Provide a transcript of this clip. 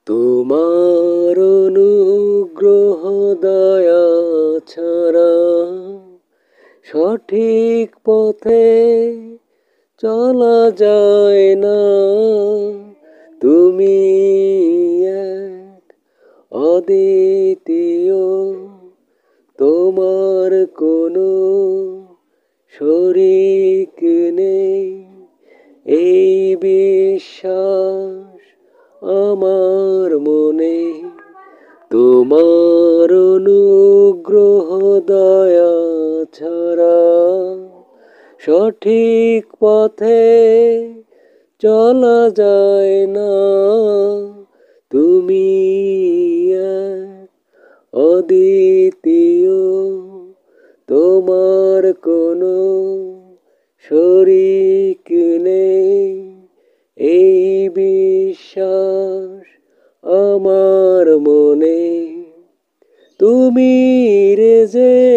তোমার অনুগ্রহ দয়া ছাড়া সঠিক পথে চলা যায় না। তুমি এক অদ্বিতীয়, তোমার কোনো শরীক নেই। এই বিশ্বাস আমার মনে, তোমার অনুগ্রহ দয়া ছাড়া সঠিক পথে চলা যায় না। তুমি এক অদ্বিতীয়, তোমার কোনো শরীক নেই। এই বিশ্বাস আমার মনে, তুমি রে যে